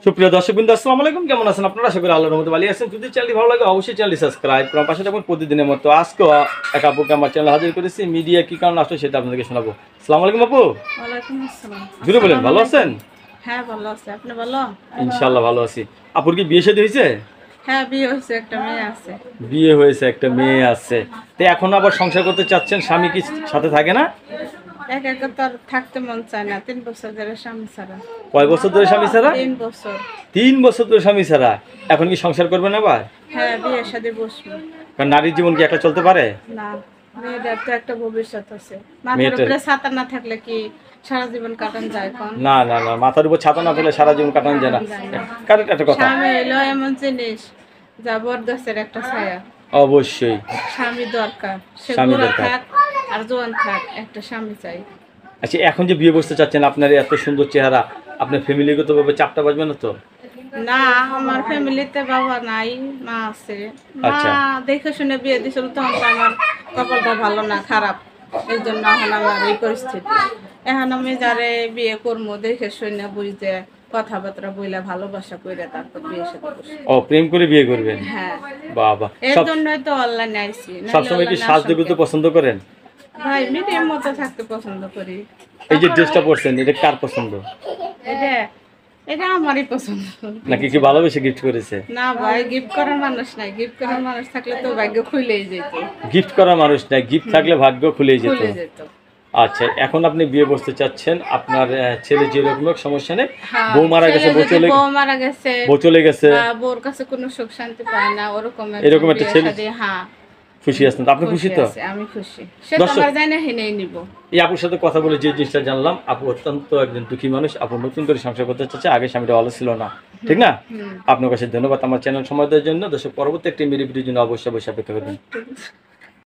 সুপ্রিয় দর্শকবৃন্দ, আসসালামু আলাইকুম। কেমন আছেন আপনারা? আশা করি আল্লাহর রহমতে ভালো আছেন। যদি চ্যানেলটি ভালো লাগে অবশ্যই চ্যানেলটি সাবস্ক্রাইব করুন, পাশে থাকুন প্রতিদিনের মতো। আজকেও এক আপুকে আমার চ্যানেলে হাজির করেছি। মিডিয়া কি কারণে আসলে সেটা আপনাদেরকে শোনাবো। আসসালামু আলাইকুম আপু। ওয়ালাইকুম আসসালাম। জুড়ে বলেন, ভালো আছেন? হ্যাঁ ভালো আছি, আপনি ভালো? ইনশাআল্লাহ ভালো আছি। আপুর কি বিয়ে শাদী হয়েছে? হ্যাঁ বিয়ে হয়েছে, একটা মেয়ে আছে। বিয়ে হয়েছে, একটা মেয়ে আছে। তো এখন আবার সংসার করতে চাচ্ছেন, স্বামী কি সাথে থাকে না? একা একা তো আর থাকতে মন চায় না, 3 বছর ধরে স্বামী ছাড়া। কয় বছর ধরে স্বামী ছাড়া? 3 বছর। 3 বছর ধরে স্বামী ছাড়া। এখন কি সংসার করবেন আবার? হ্যাঁ বিয়ের সাথে বসবো। কারণ নারীর জীবন কি একটা চলতে পারে না, মেয়েদের তো একটা ভবিষ্যৎ আছে। মাথার মেয়েটার? উপরে ছাতা না থাকলে কি সারা জীবন কাটান যায় কোন? না না না, মাথার উপর ছাতা না থাকলে সারা জীবন কাটানো যায় না। কারেক্ট একটা কথা। স্বামী হইলো এমন জিনিস যা বরদাস্তের একটা ছায়া। অবশ্যই স্বামী দরকার, সে স্বামী বুড়া দরকার। থাক আর জোয়ান থাক, একটা স্বামী চাই। আচ্ছা, এখন যে বিয়ে বসতে চাচ্ছেন, আপনার এত সুন্দর চেহারা, আপনার ফ্যামিলিগত ভাবে চাপটা বাজবে না তো? না, আমার ফ্যামিলিতে বাবা নাই, মা আছে। মা আচ্ছা। দেখে শুনে বিয়ে দিছিল, তখন তো আমার কপালটা ভালো না, খারাপ। এই জন্য এখন আমার এই পরিস্থিতি। এখন আমি যারে বিয়ে করবো দেখে শুনে বুঝতে কথাবার্তা বইলা ভালোবাসা কইরা তারপর বিয়ে সাথে বসবো। ও, প্রেম করে বিয়ে করবেন? হ্যাঁ, বাবা। এর সব জন্যই তো অনলাইনে আইছি। সবসময় কি সাজগুজু পছন্দ করেন? ভাই মিডিয়াম মতো থাকতে পছন্দ করি। এই যে ড্রেসটা পরছেন, এটা কার পছন্দ? এটা এটা আমারই পছন্দ। নাকি কি ভালোবেসে গিফট করেছে? না ভাই, গিফট করার মানুষ নাই। গিফট করার মানুষ থাকলে তো ভাগ্য খুলেই যেত। গিফট করার মানুষ নাই, গিফট থাকলে ভাগ্য খুলেই যেত। খুলে যেত। আচ্ছা, এখন আপনি বিয়ে বসতে চাচ্ছেন, আপনার ছেলে যেরকম হোক সমস্যা নেই। হ্যাঁ, বউ মারা গেছে, ছেলে যদি বউ মারা গেছে, বউ চলে গেছে, বা বউর কাছে কোনো সুখ শান্তি পায় না, ওরকম এরকম একটা বিয়ে ছেলে শাদী, হ্যাঁ খুশি আছেন তো? আপনি খুশি তো? আছে, আমি খুশি। সে তো দর্শক- আমার জানি না হেনেই নিব। এই আপুর সাথে কথা বলে যে জিনিসটা জানলাম, আপু অত্যন্ত একজন দুঃখী মানুষ। আপু নতুন করে সংসার করতে চাচ্ছে, আগে স্বামীটা ভালো ছিল না, ঠিক না? আপনার কাছে ধন্যবাদ আমার চ্যানেল সময় দেওয়ার জন্য। দর্শক, পরবর্তী একটি মেরি ভিডিওর জন্য অবশ্যই অপেক্ষা করবেন। ঠিক আছে।